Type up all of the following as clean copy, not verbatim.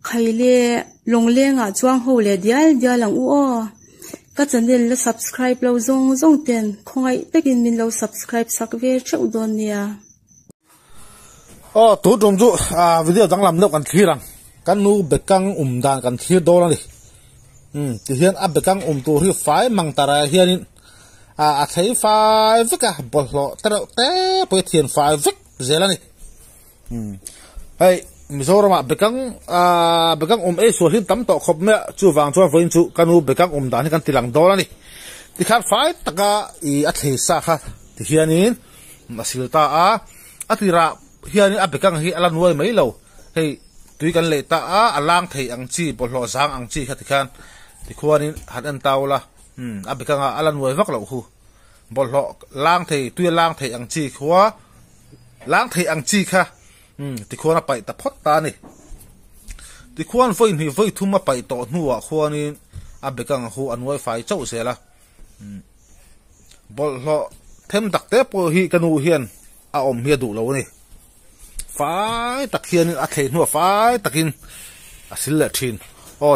khai le long le nga chuang ho le dia lang u o ka channel la subscribe lo zong ten khongai takin min lo subscribe sak ve cheu don nia tu trom chu video dang lam lo kan thirang kan nu bekang dan kan thir do ni ti hian a bekang tu hi fai mang tara hian a thei fai veka bol lo te poi thian fai vek zelani hey Mizoram bekang e so hin tam to khop me chu wang chu voin chu kanu bekang dan kan tilang do ni ti khat fai taka I a thei sa kha ti hianin masilta a atira hian a bekang hi alan wai mai lo hei tui kan le ta a alang thei ang chi bol lo zang ang chi khat khan ti khuanin hat an taula a bekang alan wai vak lo hu bol lo lang thei tui lang thei ang chi khwa lang thei ang chi kha ti khuana pai ta phot ta ni ti khuan voin hi voi thuma pai to hnuwa khuanin a bekang hu an wai fai chau sela bol lo them dak te po hi kanu hian a om hi du lo ni fai takhian a thei hnuwa fai takin a sil le thin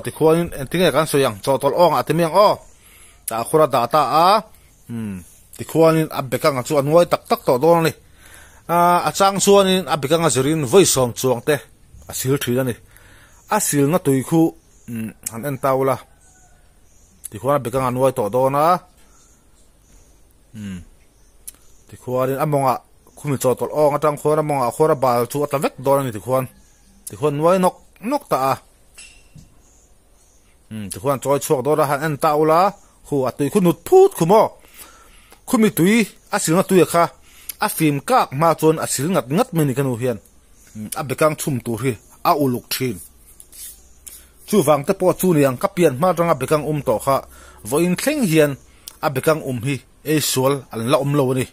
ti khuanin entinge kan soyang chotol ong atemiang ta khura da ta ti khuanin a bekang chu an wai tak to don ni a chang chuanin a bekanga zerin voi som chuang te a sil thina ni a sil na tui khu han en taula ti khona bekanga nuai to dona ti khwarin amonga khumi chotol ong atang khora monga khora bal chu atavek dona ni ti khon nuai nok ta a ti khwan choi chuak dona han en taula khu atui khu nut phut khumo khumi tui a sil na tui kha a film kak ma chon a sil ngat meni kanu hian a bekang chum tu hi a uluk thin chu wang te po chu niang ka pian ma tanga bekang to kha voin thleng hian a bekang hi e sual an la lo ni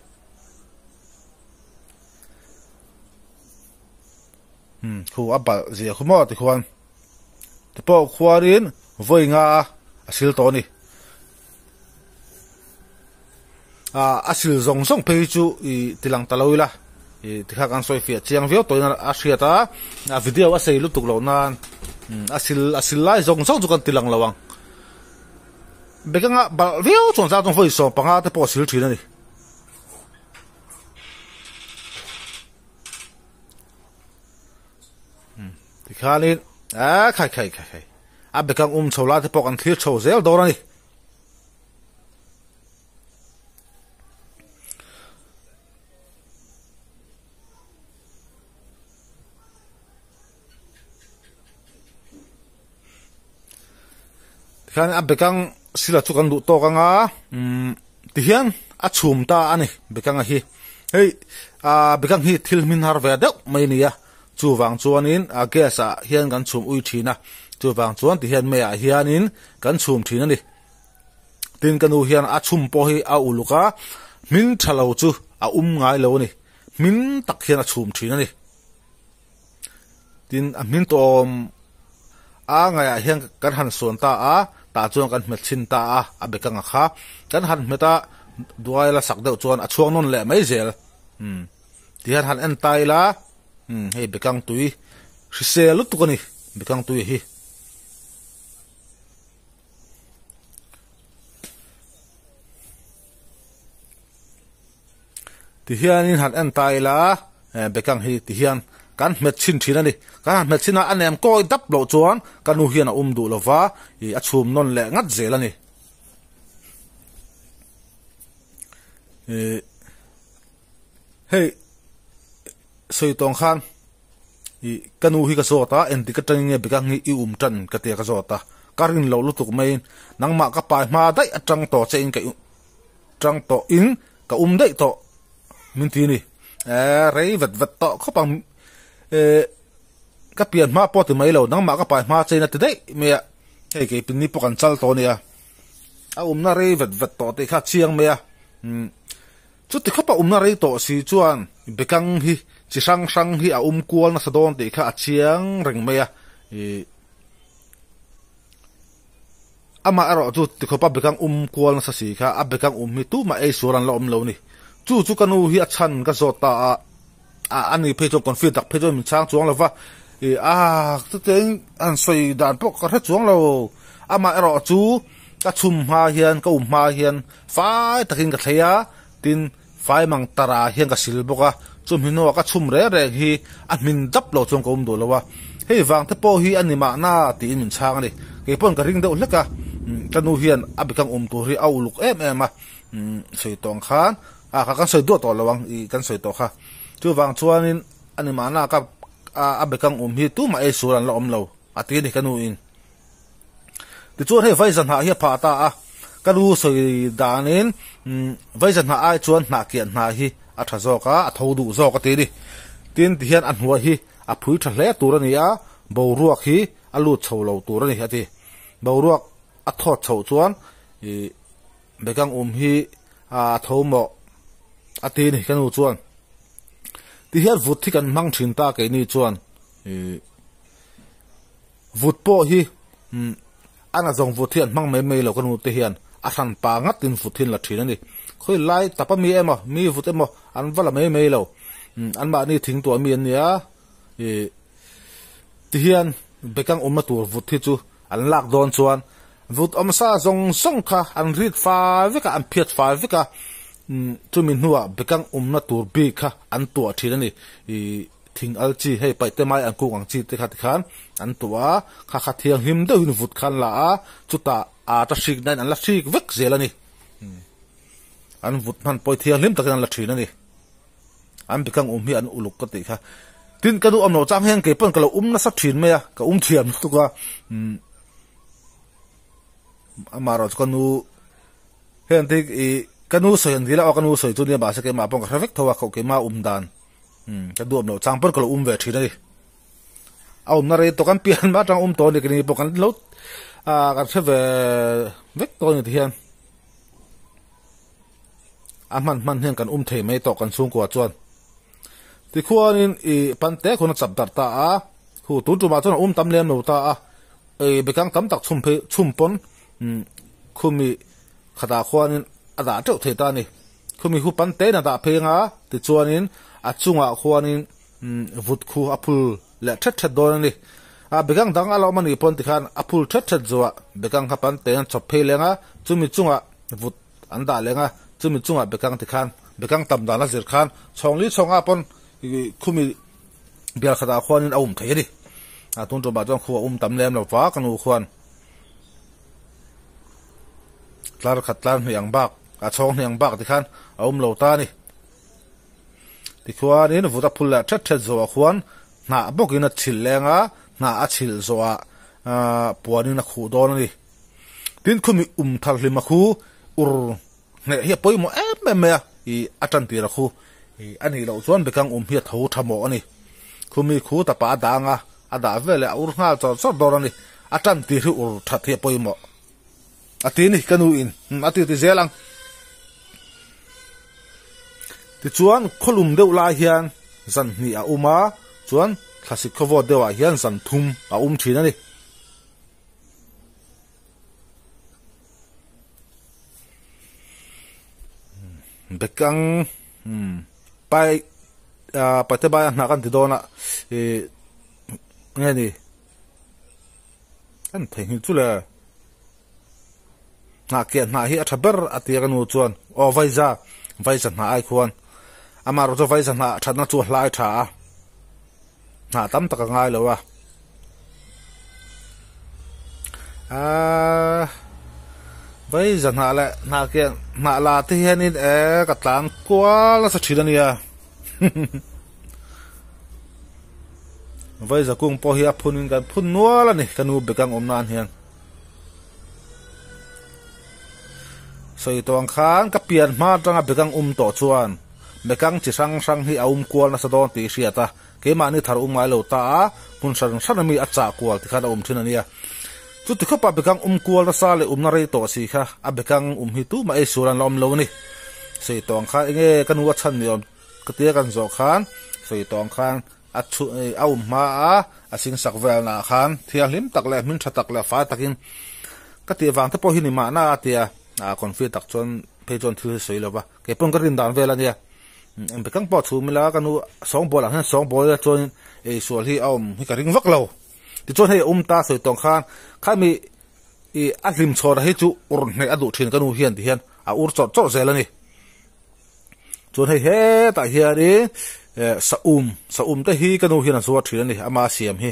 khu abal zia khumo ti khwan te po khwarin voinga a sil to ni asil zong pe chu I tilang taloila tikha kan soi fia chiang vio toina a hriata video a sei lutuk lo nan asil lai zong chu kan tilang lawang bekanga bal vio chon za chong foi so panga te po sil thina ni tikhanin khai a bekang chola te po kan thir chho zel dora ni kan a bekang sila chu kan du to kanga ti hian a chum ta ani bekang hi hei bekang hi thil min har ve deuh mai nia chu wang chuanin a gas a hian kan chum ui thina chu wang chuan ti hian me a hianin kan chum thina ni tin kanu hian a chum po hi a uluka min thalo chu a ngai lo ni min tak hian a chum thina ni tin a min tom a ngai a hian kan han son ta a ta chuan kan hmet chin ta a bekanga kha kan han hmeta duai la sak deuh chuan a chuang non le mai zel ti han en tai la hei bekang tui hrisel lutukani bekang tui hi ti hianin han en tai la bekang hi ti hian kan hmet chin thina ni kan hmet china anem koi dap lo chuan kanu hian a du lova a chum non le ngat zelani hey soitong khan kanu hi ka zota enti ka tang nge bekang hi tan ka te ka zota karin lo lutuk mai nangma ka pai ma dai atang to chein ka tang to in ka dai to min ti ni rei vet to khopang ka pian ma po ti mai lo nang ma ka pai ma cheina te dei me hei ke pin ni po kan chal to nia a na rei vet to te kha chiang me chu ti khopa na rei to si chuan bekang hi chi sang hi a kual na sadon te kha chiang reng me ama aro chu ti khopa bekang kual na sa si kha a bekang mi tu ma e suran lo lo ni chu kanu hi a chan ka zota ani phejo confit tak phejo min chang chuang lova tu teng an soi dan pok ka tha chuang lo ama ro chu ka chum ha hian ka ma hian fai takin ka thleya tin fai mang tara hian ka sil boka chum hino ka chum re hi an min dap lo chong ko do lowa hei wang te po hi anima na ti min chang ni ke pon ka ring de ulaka kanu hian abikang tu ri au luk em soi tong khan ka kan soi do to lawang I kan soi to kha chu wang chuanin anima na ka abikang hi tu ma e suran lo om lo ati ni kanu in ti chuan hei vai zan ha hi pha ta kanu soi danin vai zan ha ai chuan na kian na hi a tha zo ka a thodu zo ka ti ni tin ti hian an huwa hi a phui tha hle tur ani a bo ruak hi alu chho lo tur ani ati bo ruak a thot chho chuan bekang hi a thomo ati ni kanu chuan ti hian vut thi kan mang thin ta ke ni chuan vut po hi ana zong vut hian mang me lo kanu te hian a than pa ngat tin vut hin la thin ani khoi lai tapa mi ema mi vut emo an vala me lo an ma ni thing to mi an nia ti hian bekang ma tur vut hi chu an lak don chuan vut sa zong song kha an rit fa veka an phiat fa veka chu min huwa bekang na tur bi kha an tu thin ani thing alchi hei pai te mai an ku ang chi te khat khan an tuwa kha thiang him de hin vut khan la chuta a ta sik nan an la sik vek zelani an vut man poi thiang lim takan la thin ani an bekang hi an uluk ka te kha tin kanu amno chang heng ke pon kalo na sa thin me ya ka thiam tu ka amaro kanu hen te kanu soi an dila kanu soi tu ne ba sa ke ma pong ka vek thowa ko ke ma dan ka du amno chang pon kalo ve thin ani na re to kan pian ma tang to ni ke ni pokan lo ka se vek to ni hian man hen kan the mai to kan sung ko chuan ti khuanin pante khona chap dar ta khu tu ma chuan tam lem no ta bekang tam tak chum pon khumi khata khuanin ada to the ta ni khumi hu pante na da phenga ti chuanin a chunga khuanin vut khu apul le that don ni bekang dang alo mani pon ti khan apul that zowa bekang ha pante an chop phe lenga chumi chunga vut anda lenga chumi chunga bekang ti khan bekang tam da na zir khan chongli chonga pon khumi bial khata khuanin thei ni tun to ba jong khu tam lem lo wa kanu khuan tlar khatlan hyang bak chong hyang bak ti khan lo ta ni ti khuan in vuta phulla that zo khuan na bokina thil lenga na a thil zo puani na khu don ni tin khumi thal hlima khu ur ne hi poi mo me atan ti ra khu ani lo chuan bekang hi tho thamo ani khumi khu ta pa danga ada vele ur nga cho dorani atan ti ru ur thathe poi mo atini kanu in ati ti zelang ti chuan kholum deuh la hian zan ni a uma chuan classic cover dewa hian zan thum a thin ani bekang pai pate ba na kan ti dona nghe đi anh thấy hình chú là na kiện na hi athaber atia kanu chuan o vai za na ai khuan ama ro vai za na thana chu hlai tha na tam taka ngai lo wa vai za na la na kiện na la te hianin ka tlang kwal sa thilania vai za kung po hi a phunin kan phun nuala ni kanu bekang nan hian soi tong khan ka pian ma tanga bekang to chuan bekang chi sang hi kwal na sa don ti hriata ke ma ni thar mai lo ta pun san mi acha kwal ti khan thina nia chu ti khopa bekang kwal na sa le na rei to si kha a bekang hi tu ma e suran lom lo ni soi tong kha nge kanu wa chan ni ka te kan zo khan soi tong khan chu ma asing sakvel na khan thialim takle min tha takle fa takin ka ti wang ta po hi ni ma na tia konfi tak chon pe chon thil soi lo ba ke pon ka rin dan vela nia em bekang po chu mila kanu song bol han song bol chon e sual hi hi ka ring vak lo ti chon hei ta soi tong khan khami e alim chor hi chu ur ne adu thin kanu hian ti hian a ur chor chor zelani chon hei he ta hiari sa te hi kanu hian suwa thin ani ama siam hi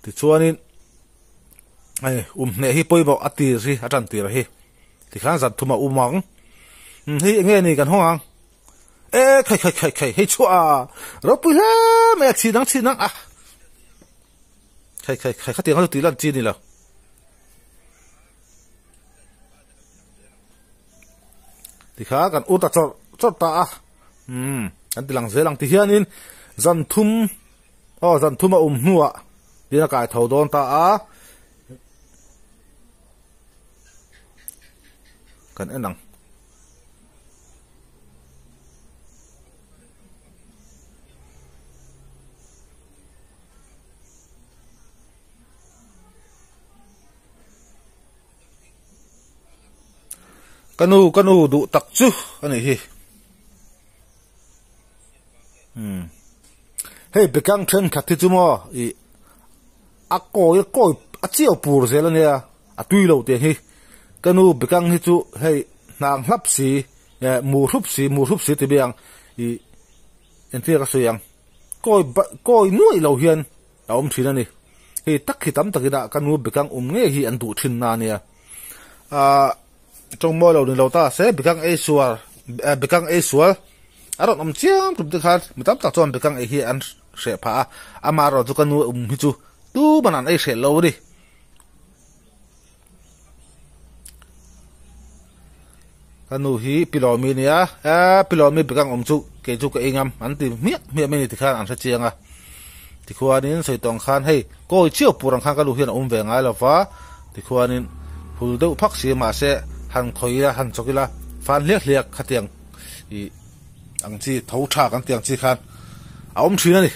ti chuanin ai ne hi poibo ati ri atan ti ra hi ti khan zat thuma umang hi nghe ni kan hong ê khai hey chua ro pu la me chi nang à khai khát tiếng nó tí lần chi ni là thì khá kan u ta chot ta kan ti lang ze lang ti hianin zan thum a nuwa dina kai thau don ta a kan enang kanu du tak chu ani hi hey bekang thren khati chu mo I a koi a chiao pur zel ania a tui lo te hi kanu bekang hi chu hey nang hlap si mu rup si te biang I ente ka suyang koi nuai lo hian a thina ni he tak hi tam takida kanu bekang nge hi an du thin na nia trong mơ lâu lâu ta sẽ bekang a sual aron chiang tum te khat mitam tak chon bekang a hi an se pha amaro chu kanu hi chu tu banan a se lo ri kanu hi pilomi nia pilomi bekang chu ke chu ka ingam an ti mi me ni ti khan an sa chianga ti khuanin soi tong khan hei koi chiu purang khan kalu hian ve ngai lawa ti khuanin phul deuh phak si ma se han khoira han chokila fan liak khatiang I ang chi thau tha kan tiang chi khan thina ni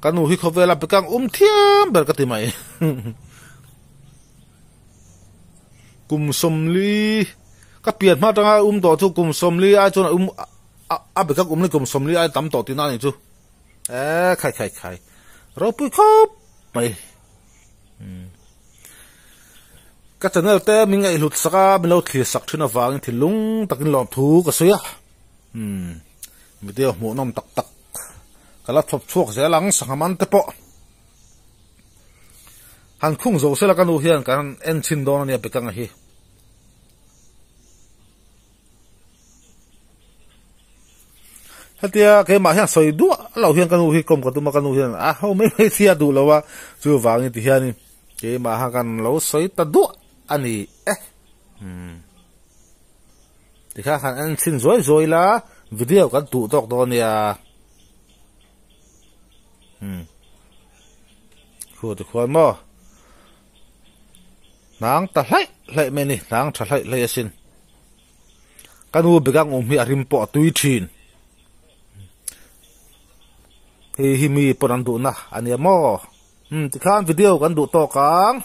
kanu hi khovela bekang thiam ber ka ti mai kum somli ka pian ma tanga to chu kum somli a chon a bekang ni kum somli a tam to ti na ni chu khai ro pui khop mai các channel te mình ngay lụt saka mình lâu thì sắc trên vàng thì lung takin lom thu cái suya video mu nom tak cái lá chop chuộc sẽ lắng sang man te po han khung zo se la kanu hian kan en chin don ani bekang hi hatia ke ma hian soi du lo hian kanu hi kom ka tu ma kanu hian a ho me thia du lawa chu wang ti hian ni ke ma ha kan lo soi ta du ani thì khác hẳn anh xin rồi là video kan tụ tok đó nè khu thì khoai mò nang ta lại mày nè nang ta lại xin kanu begang hi arim po tui thin hi mi poran du na ani mo thì khác video kan tụ tok kang